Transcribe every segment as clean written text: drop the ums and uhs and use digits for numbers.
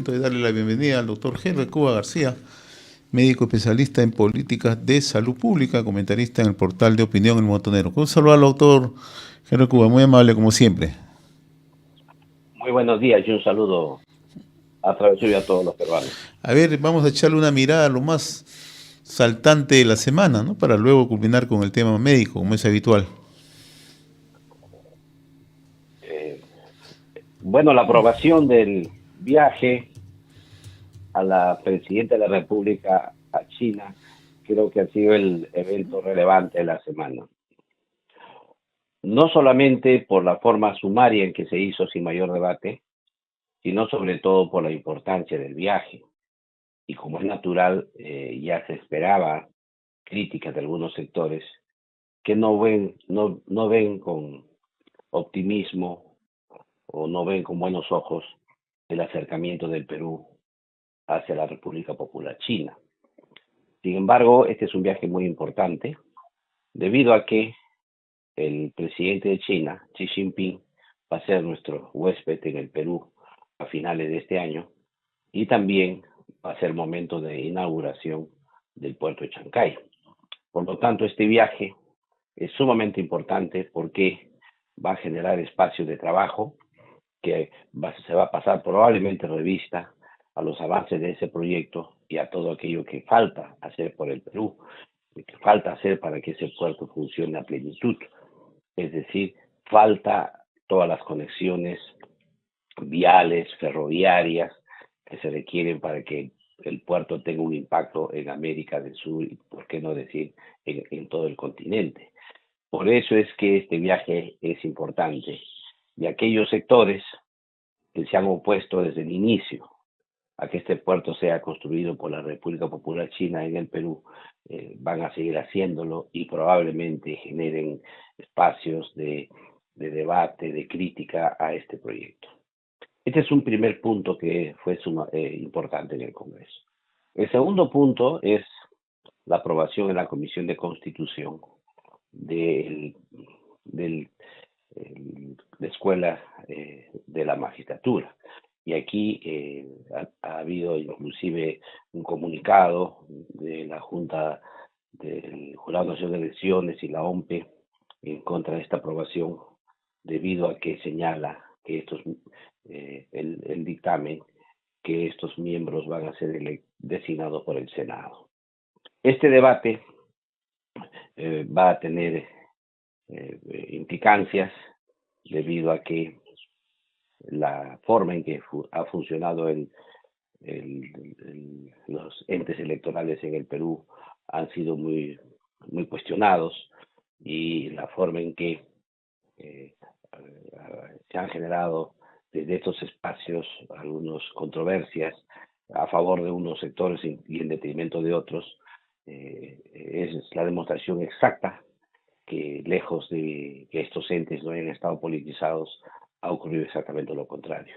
momento de darle la bienvenida al doctor Henry Cuba García, médico especialista en políticas de salud pública, comentarista en el portal de opinión El Montonero. Un saludo al doctor Henry Cuba, muy amable como siempre. Muy buenos días y un saludo a través suyo a todos los peruanos. A ver, vamos a echarle una mirada a lo más saltante de la semana, ¿no? Para luego culminar con el tema médico, como es habitual. Bueno, la aprobación del viaje a la presidenta de la República a China creo que ha sido el evento relevante de la semana. No solamente por la forma sumaria en que se hizo sin mayor debate, sino sobre todo por la importancia del viaje. Y como es natural, ya se esperaba críticas de algunos sectores que no ven con optimismo o no ven con buenos ojos el acercamiento del Perú hacia la República Popular China. Sin embargo, este es un viaje muy importante debido a que el presidente de China, Xi Jinping, va a ser nuestro huésped en el Perú a finales de este año y también va a ser momento de inauguración del puerto de Chancay. Por lo tanto, este viaje es sumamente importante porque va a generar espacios de trabajo que se va a pasar probablemente revista a los avances de ese proyecto y a todo aquello que falta hacer por el Perú, que falta hacer para que ese puerto funcione a plenitud. Es decir, falta todas las conexiones viales, ferroviarias que se requieren para que el puerto tenga un impacto en América del Sur y, por qué no decir, en todo el continente. Por eso es que este viaje es importante. Y aquellos sectores que se han opuesto desde el inicio a que este puerto sea construido por la República Popular China en el Perú, van a seguir haciéndolo y probablemente generen espacios de debate, de crítica a este proyecto. Este es un primer punto que fue importante en el Congreso. El segundo punto es la aprobación en la Comisión de Constitución de la Escuela de la Magistratura. Y aquí ha habido inclusive un comunicado de la Junta del Jurado Nacional de Elecciones y la OMPE en contra de esta aprobación, debido a que señala que el dictamen, que estos miembros van a ser designados por el Senado. Este debate va a tener implicancias debido a que la forma en que ha funcionado los entes electorales en el Perú han sido muy cuestionados, y la forma en que se han generado desde estos espacios algunas controversias a favor de unos sectores y en detrimento de otros, es la demostración exacta que, lejos de que estos entes no hayan estado politizados, ha ocurrido exactamente lo contrario.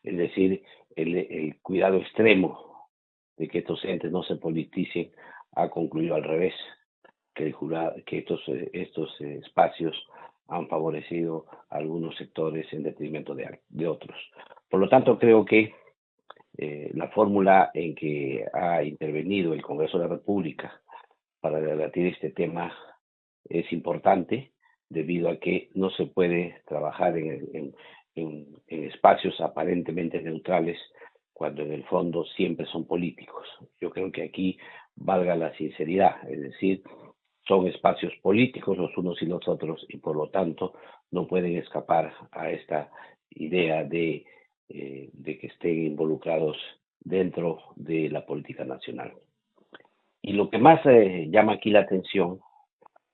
Es decir, el cuidado extremo de que estos entes no se politicen ha concluido al revés, que estos espacios han favorecido a algunos sectores en detrimento de otros. Por lo tanto, creo que la fórmula en que ha intervenido el Congreso de la República para debatir este tema es importante, debido a que no se puede trabajar en espacios aparentemente neutrales cuando en el fondo siempre son políticos. Yo creo que aquí valga la sinceridad, es decir, son espacios políticos los unos y los otros, y por lo tanto no pueden escapar a esta idea de que estén involucrados dentro de la política nacional. Y lo que más llama aquí la atención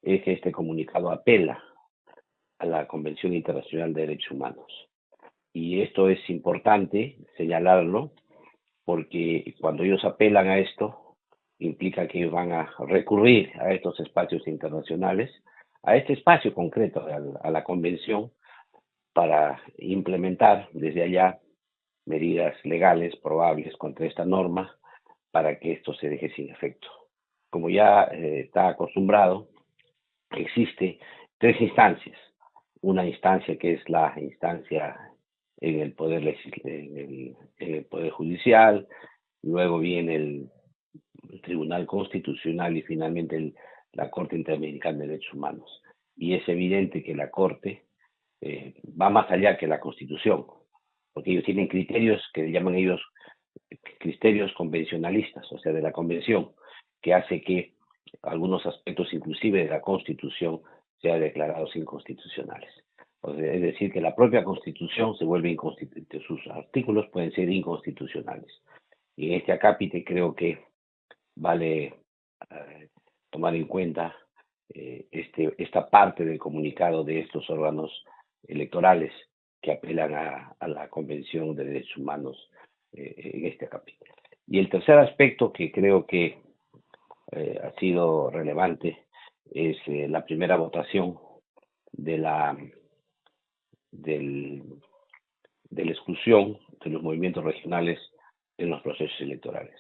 es que este comunicado apela a la Convención Internacional de Derechos Humanos. Y esto es importante señalarlo, porque cuando ellos apelan a esto, implica que ellos van a recurrir a estos espacios internacionales, a este espacio concreto, a la Convención, para implementar desde allá medidas legales probables contra esta norma, para que esto se deje sin efecto. Como ya está acostumbrado, existe tres instancias. Una instancia que es la instancia en el poder en el poder judicial, luego viene el Tribunal Constitucional y finalmente la Corte Interamericana de Derechos Humanos. Y es evidente que la Corte va más allá que la Constitución, porque ellos tienen criterios que llaman ellos criterios convencionalistas, o sea, de la Convención, que hace que algunos aspectos inclusive de la Constitución sean declarados inconstitucionales. O sea, es decir, que la propia Constitución se vuelve inconstitucional, sus artículos pueden ser inconstitucionales. Y en este acápite creo que vale tomar en cuenta esta parte del comunicado de estos órganos electorales que apelan a la Convención de Derechos Humanos en este capítulo. Y el tercer aspecto que creo que ha sido relevante es la primera votación de del, de la exclusión de los movimientos regionales en los procesos electorales.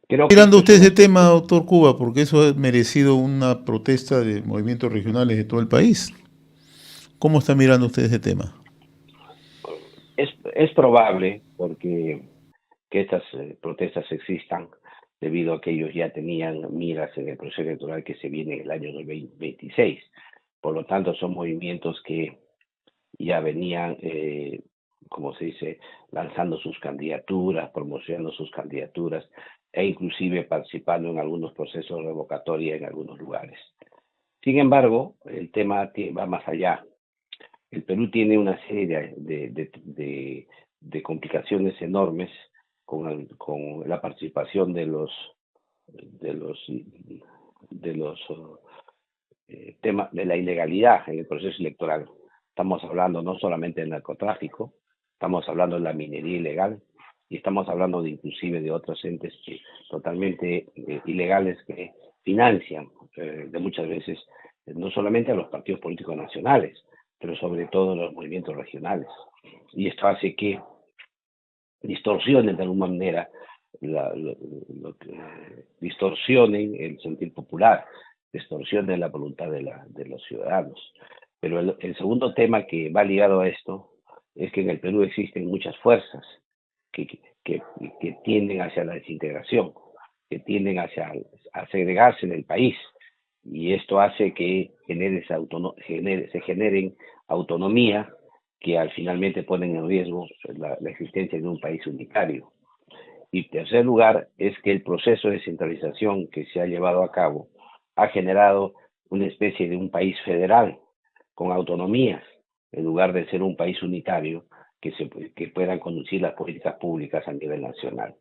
Creo que Mirando esto es usted un ese tema, aspecto, doctor Cuba, porque eso ha merecido una protesta de movimientos regionales de todo el país. ¿Cómo está mirando usted ese tema? es probable porque que estas protestas existan debido a que ellos ya tenían miras en el proceso electoral que se viene en el año 2026. Por lo tanto, son movimientos que ya venían, como se dice, lanzando sus candidaturas, promocionando sus candidaturas e inclusive participando en algunos procesos de revocatoria en algunos lugares. Sin embargo, el tema va más allá. El Perú tiene una serie de complicaciones enormes con la participación de los de los temas de la ilegalidad en el proceso electoral. Estamos hablando no solamente del narcotráfico, estamos hablando de la minería ilegal y estamos hablando de inclusive de otros entes totalmente ilegales que financian de muchas veces no solamente a los partidos políticos nacionales, pero sobre todo a los movimientos regionales. Y esto hace que distorsionen de alguna manera, distorsionen el sentir popular, distorsionen la voluntad de los ciudadanos. Pero el segundo tema que va ligado a esto es que en el Perú existen muchas fuerzas que, que, que tienden hacia la desintegración, que tienden hacia a segregarse en el país. Y esto hace que se generen autonomía que al finalmente ponen en riesgo la existencia de un país unitario. Y tercer lugar es que el proceso de centralización que se ha llevado a cabo ha generado una especie de un país federal con autonomías, en lugar de ser un país unitario que puedan conducir las políticas públicas a nivel nacional.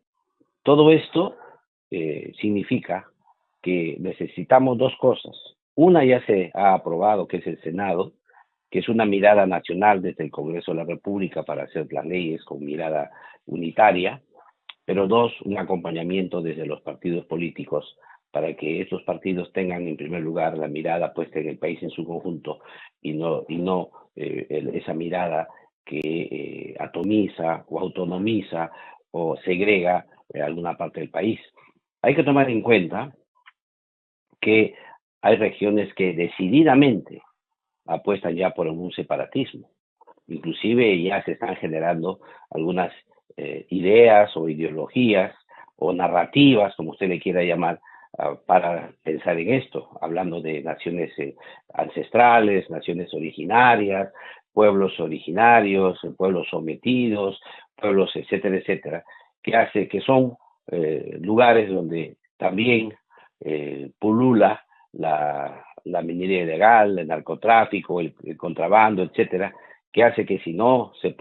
Todo esto significa que necesitamos dos cosas. Una ya se ha aprobado, que es el Senado, que es una mirada nacional desde el Congreso de la República para hacer las leyes con mirada unitaria, pero dos, un acompañamiento desde los partidos políticos para que estos partidos tengan en primer lugar la mirada puesta en el país en su conjunto y no esa mirada que atomiza o autonomiza o segrega alguna parte del país. Hay que tomar en cuenta que hay regiones que decididamente apuestan ya por un separatismo. Inclusive ya se están generando algunas ideas o ideologías o narrativas, como usted le quiera llamar, para pensar en esto, hablando de naciones ancestrales, naciones originarias, pueblos originarios, pueblos sometidos, pueblos, etcétera, etcétera, que hace que son lugares donde también pulula la minería ilegal, el narcotráfico, el contrabando, etcétera, que hace que si no se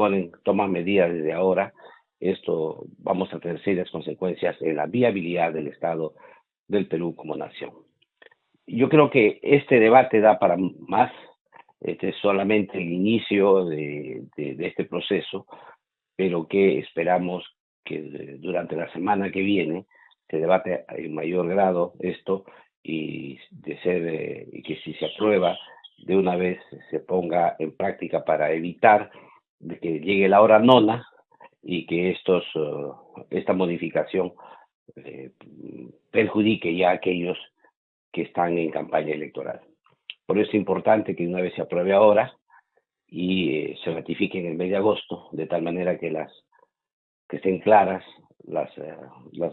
toman medidas desde ahora, esto vamos a tener serias consecuencias en la viabilidad del Estado del Perú como nación. Yo creo que este debate da para más, este es solamente el inicio de este proceso, pero que esperamos que durante la semana que viene se debate en mayor grado esto y que si se aprueba de una vez se ponga en práctica para evitar de que llegue la hora nona y que esta modificación perjudique ya a aquellos que están en campaña electoral. Por eso es importante que una vez se apruebe ahora y se ratifique en el mes de agosto, de tal manera que estén claras las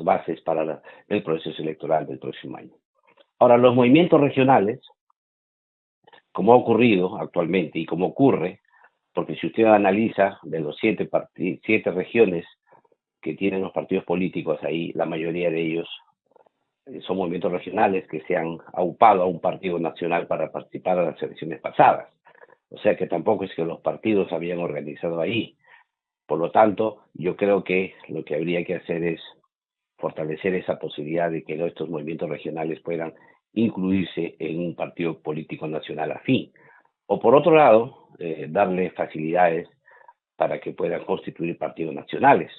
bases para el proceso electoral del próximo año. Ahora, los movimientos regionales, como ha ocurrido actualmente y como ocurre, porque si usted analiza de los 7 regiones que tienen los partidos políticos ahí, la mayoría de ellos son movimientos regionales que se han aupado a un partido nacional para participar en las elecciones pasadas. O sea que tampoco es que los partidos habían organizado ahí. Por lo tanto, yo creo que lo que habría que hacer es fortalecer esa posibilidad de que estos movimientos regionales puedan incluirse en un partido político nacional afín. O por otro lado, darle facilidades para que puedan constituir partidos nacionales.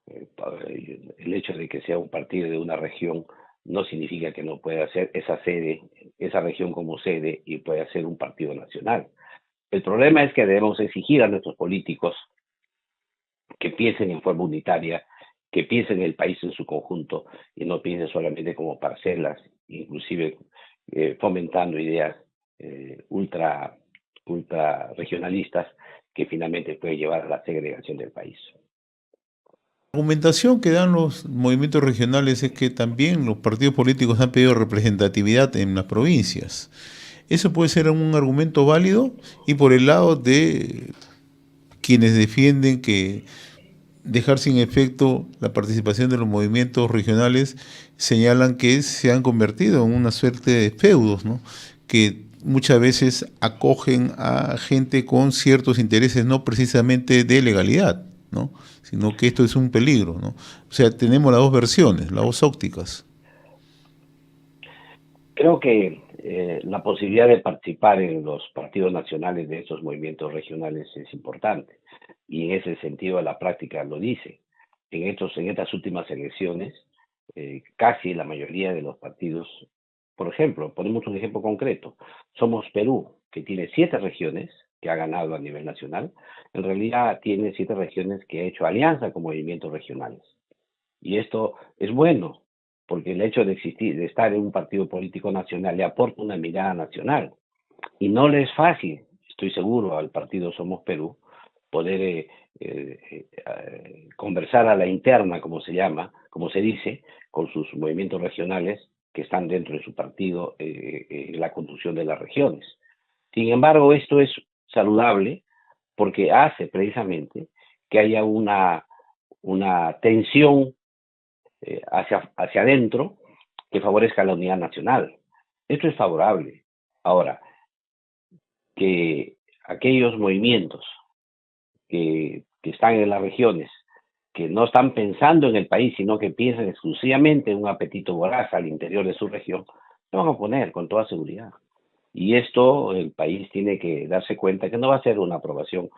El hecho de que sea un partido de una región no significa que no pueda ser esa región como sede y pueda ser un partido nacional. El problema es que debemos exigir a nuestros políticos que piensen en forma unitaria, que piensen el país en su conjunto y no piensen solamente como parcelas, inclusive fomentando ideas ultra regionalistas que finalmente puede llevar a la segregación del país. La argumentación que dan los movimientos regionales es que también los partidos políticos han pedido representatividad en las provincias. Eso puede ser un argumento válido, y por el lado de quienes defienden que dejar sin efecto la participación de los movimientos regionales señalan que se han convertido en una suerte de feudos, ¿no? Que muchas veces acogen a gente con ciertos intereses, no precisamente de legalidad, ¿no? Sino que esto es un peligro, ¿no? O sea, tenemos las dos versiones, las dos ópticas. Creo que la posibilidad de participar en los partidos nacionales de esos movimientos regionales es importante, y en ese sentido la práctica lo dice. En estas últimas elecciones, casi la mayoría de los partidos, por ejemplo, ponemos un ejemplo concreto, Somos Perú, que tiene 7 regiones, que ha ganado a nivel nacional, en realidad tiene 7 regiones que ha hecho alianza con movimientos regionales. Y esto es bueno, porque el hecho de existir, de estar en un partido político nacional, le aporta una mirada nacional. Y no le es fácil, estoy seguro, al partido Somos Perú, poder conversar a la interna, como se llama, como se dice, con sus movimientos regionales que están dentro de su partido en la conducción de las regiones. Sin embargo, esto es saludable porque hace precisamente que haya una tensión hacia adentro que favorezca la unidad nacional. Esto es favorable. Ahora, que aquellos movimientos que están en las regiones, que no están pensando en el país, sino que piensan exclusivamente en un apetito voraz al interior de su región, se van a oponer con toda seguridad. Y esto el país tiene que darse cuenta que no va a ser una aprobación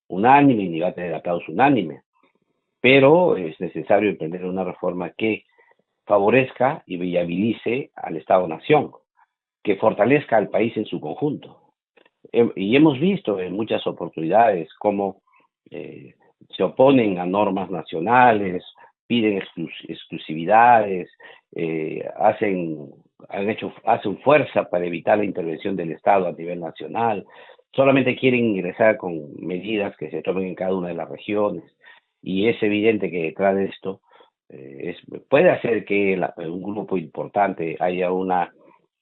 unánime ni va a tener aplauso unánime, pero es necesario emprender una reforma que favorezca y viabilice al Estado-Nación, que fortalezca al país en su conjunto. Y hemos visto en muchas oportunidades cómo se oponen a normas nacionales, piden exclusividades, hacen fuerza para evitar la intervención del Estado a nivel nacional, solamente quieren ingresar con medidas que se tomen en cada una de las regiones, y es evidente que detrás de esto puede hacer que un grupo importante haya un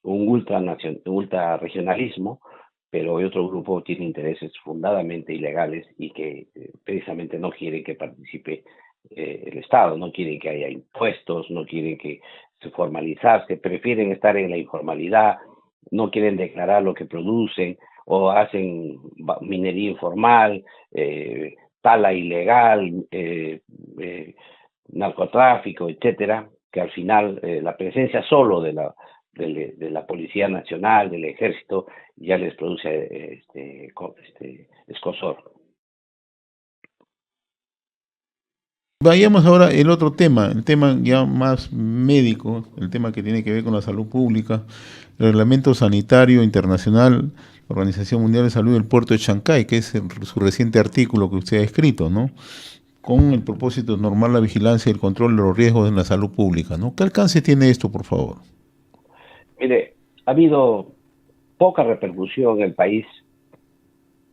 ultra regionalismo, pero otro grupo tiene intereses fundadamente ilegales y que precisamente no quieren que participe el Estado, no quieren que haya impuestos, no quieren que se formalizarse, prefieren estar en la informalidad, no quieren declarar lo que producen o hacen minería informal, tala ilegal, narcotráfico, etcétera, que al final la presencia solo de la Policía Nacional, del Ejército, ya les produce escozor. Vayamos ahora el otro tema, el tema ya más médico, el tema que tiene que ver con la salud pública, el Reglamento Sanitario Internacional, la Organización Mundial de Salud del Puerto de Chancay, que es su reciente artículo que usted ha escrito, ¿no? Con el propósito de normar la vigilancia y el control de los riesgos en la salud pública, ¿no? ¿Qué alcance tiene esto, por favor? Mire, ha habido poca repercusión en el país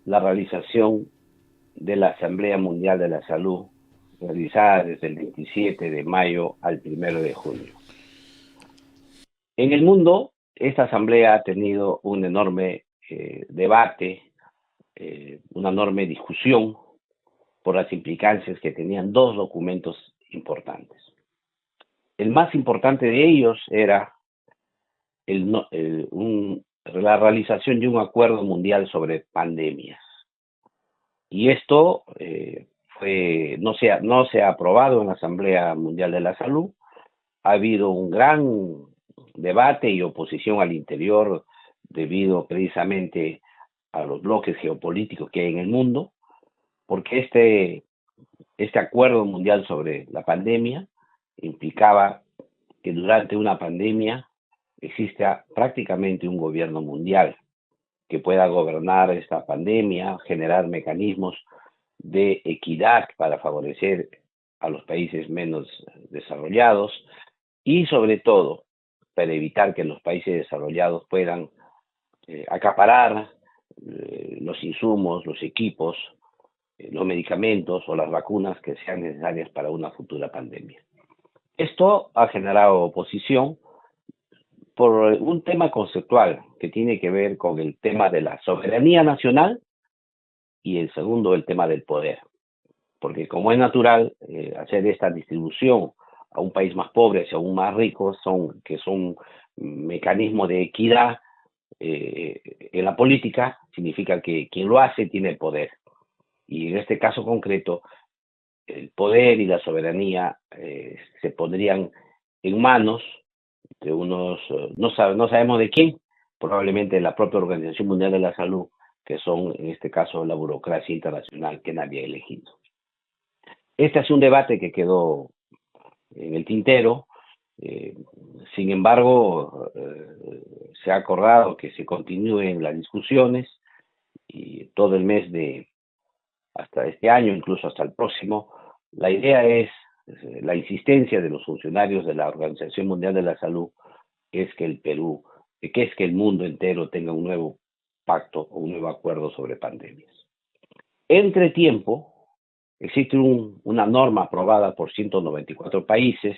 la realización de la Asamblea Mundial de la Salud, realizada desde el 27 de mayo al 1 de junio. En el mundo, esta asamblea ha tenido un enorme debate, una enorme discusión por las implicancias que tenían dos documentos importantes. El más importante de ellos era la realización de un acuerdo mundial sobre pandemias. Y esto no se ha aprobado en la Asamblea Mundial de la Salud. Ha habido un gran debate y oposición al interior debido precisamente a los bloques geopolíticos que hay en el mundo, porque este acuerdo mundial sobre la pandemia implicaba que durante una pandemia exista prácticamente un gobierno mundial que pueda gobernar esta pandemia, generar mecanismos de equidad para favorecer a los países menos desarrollados y sobre todo para evitar que los países desarrollados puedan acaparar los insumos, los equipos, los medicamentos o las vacunas que sean necesarias para una futura pandemia. Esto ha generado oposición por un tema conceptual que tiene que ver con el tema de la soberanía nacional y el segundo, el tema del poder. Porque como es natural, hacer esta distribución a un país más pobre hacia un más rico que son mecanismos de equidad en la política, significa que quien lo hace tiene el poder. Y en este caso concreto, el poder y la soberanía se pondrían en manos de unos, no sabemos de quién, probablemente de la propia Organización Mundial de la Salud, que son en este caso la burocracia internacional que nadie ha elegido. Este es un debate que quedó en el tintero. Sin embargo, se ha acordado que se continúen las discusiones y todo el mes hasta este año, incluso hasta el próximo. La idea es la insistencia de los funcionarios de la Organización Mundial de la Salud es que el mundo entero tenga un nuevo pacto o un nuevo acuerdo sobre pandemias. Entre tiempo, existe una norma aprobada por 194 países,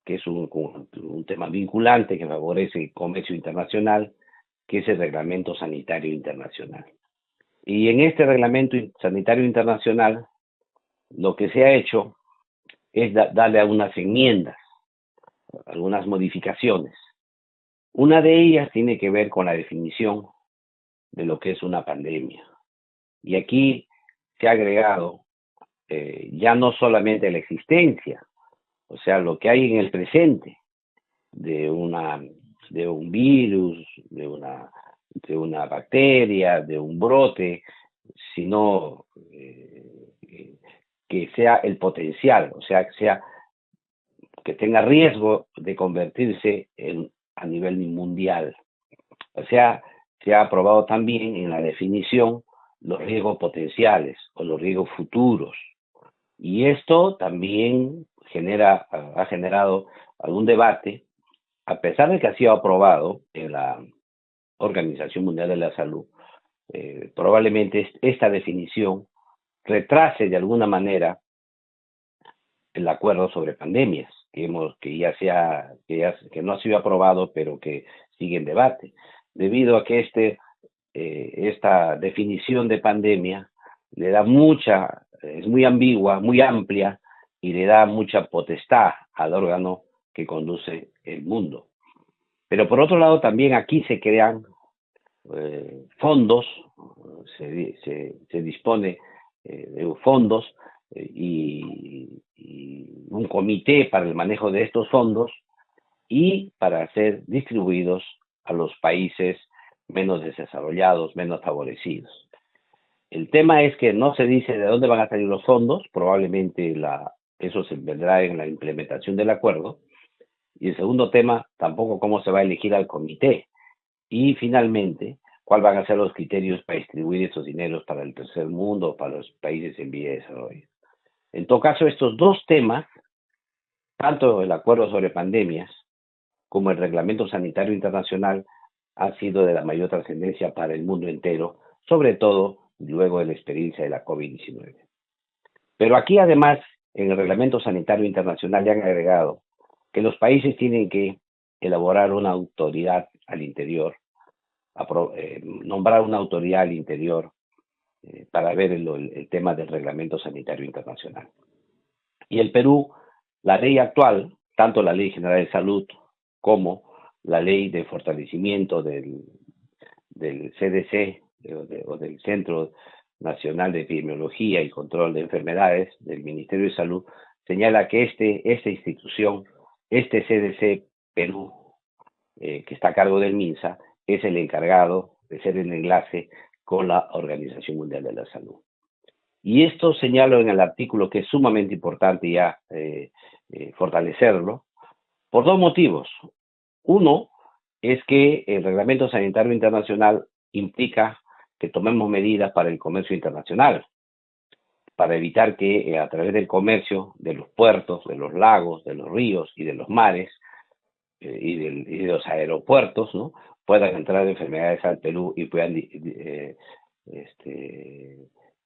que es un tema vinculante que favorece el comercio internacional, que es el Reglamento Sanitario Internacional. Y en este Reglamento Sanitario Internacional, lo que se ha hecho es darle algunas enmiendas, algunas modificaciones. Una de ellas tiene que ver con la definición de lo que es una pandemia. Y aquí se ha agregado ya no solamente la existencia, o sea, lo que hay en el presente de un virus, de una bacteria, de un brote, sino que sea el potencial, o sea, que tenga riesgo de convertirse a nivel mundial. O sea, se ha aprobado también en la definición los riesgos potenciales o los riesgos futuros. Y esto también ha generado algún debate, a pesar de que ha sido aprobado en la Organización Mundial de la Salud. Probablemente esta definición retrase de alguna manera el acuerdo sobre pandemias, que no ha sido aprobado, pero que sigue en debate, debido a que esta definición de pandemia le da es muy ambigua, muy amplia, y le da mucha potestad al órgano que conduce el mundo. Pero por otro lado, también aquí se crean fondos, se dispone de fondos y un comité para el manejo de estos fondos y para ser distribuidos a los países menos desarrollados, menos favorecidos. El tema es que no se dice de dónde van a salir los fondos, probablemente eso se vendrá en la implementación del acuerdo. Y el segundo tema, tampoco cómo se va a elegir al comité. Y finalmente, cuáles van a ser los criterios para distribuir esos dineros para el tercer mundo, para los países en vía de desarrollo. En todo caso, estos dos temas, tanto el acuerdo sobre pandemias como el Reglamento Sanitario Internacional, han sido de la mayor trascendencia para el mundo entero, sobre todo luego de la experiencia de la COVID-19. Pero aquí además, en el Reglamento Sanitario Internacional le han agregado que los países tienen que elaborar una autoridad al interior, nombrar una autoridad al interior para ver el tema del Reglamento Sanitario Internacional. Y el Perú, la ley actual, tanto la Ley General de Salud como la Ley de Fortalecimiento del CDC o del Centro Nacional de Epidemiología y Control de Enfermedades del Ministerio de Salud, señala que esta institución, este CDC Perú, que está a cargo del MINSA, es el encargado de ser el enlace con la Organización Mundial de la Salud. Y esto señalo en el artículo que es sumamente importante ya fortalecerlo, por dos motivos. Uno es que el Reglamento Sanitario Internacional implica que tomemos medidas para el comercio internacional, para evitar que a través del comercio de los puertos, de los lagos, de los ríos y de los mares y de los aeropuertos, ¿no?, puedan entrar enfermedades al Perú y puedan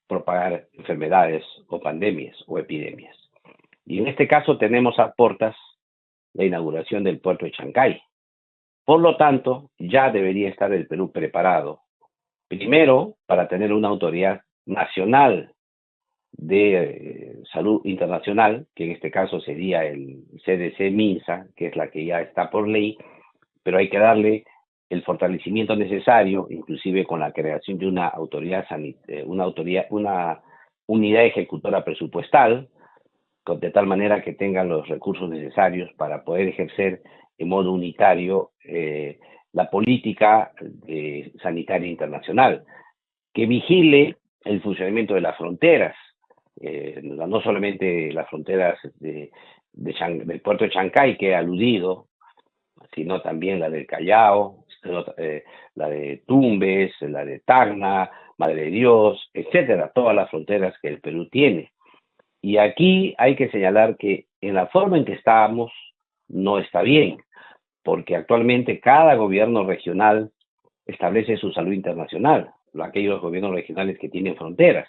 propagar enfermedades o pandemias o epidemias. Y en este caso tenemos a portas la inauguración del puerto de Chancay. Por lo tanto, ya debería estar el Perú preparado, primero, para tener una autoridad nacional de salud internacional, que en este caso sería el CDC-MINSA, que es la que ya está por ley, pero hay que darle el fortalecimiento necesario, inclusive con la creación de una unidad ejecutora presupuestal, de tal manera que tengan los recursos necesarios para poder ejercer en modo unitario la política sanitaria internacional, que vigile el funcionamiento de las fronteras, no solamente las fronteras del puerto de Chancay, que he aludido, sino también la del Callao, la de Tumbes, la de Tacna, Madre de Dios, etcétera, todas las fronteras que el Perú tiene. Y aquí hay que señalar que en la forma en que estamos no está bien, porque actualmente cada gobierno regional establece su salud internacional, aquellos gobiernos regionales que tienen fronteras,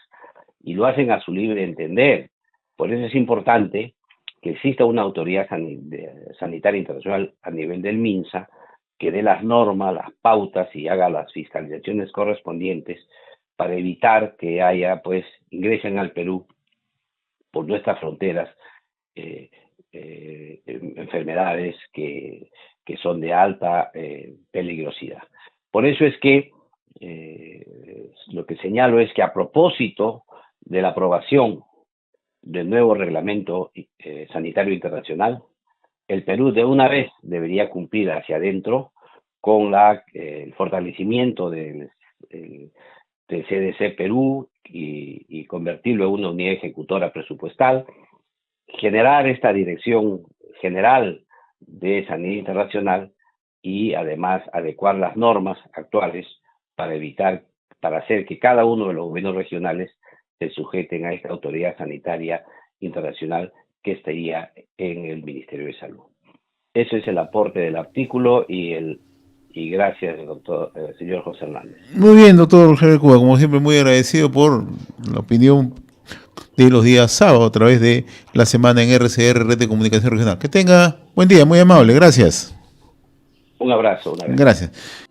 y lo hacen a su libre entender. Por eso es importante que exista una autoridad sanitaria internacional a nivel del MINSA, que dé las normas, las pautas y haga las fiscalizaciones correspondientes para evitar que haya, ingresen al Perú por nuestras fronteras enfermedades que son de alta peligrosidad. Por eso es que lo que señalo es que a propósito de la aprobación del nuevo reglamento sanitario internacional, el Perú de una vez debería cumplir hacia adentro con el fortalecimiento del CDC Perú y convertirlo en una unidad ejecutora presupuestal, generar esta dirección general de sanidad internacional y además adecuar las normas actuales para hacer que cada uno de los gobiernos regionales se sujeten a esta autoridad sanitaria internacional que estaría en el Ministerio de Salud. Ese es el aporte del artículo y gracias, doctor, señor José Hernández. Muy bien, doctor Heber Cuba, como siempre muy agradecido por la opinión de los días sábados a través de la semana en RCR, Red de Comunicación Regional. Que tenga buen día, muy amable, gracias. Un abrazo. Gracias.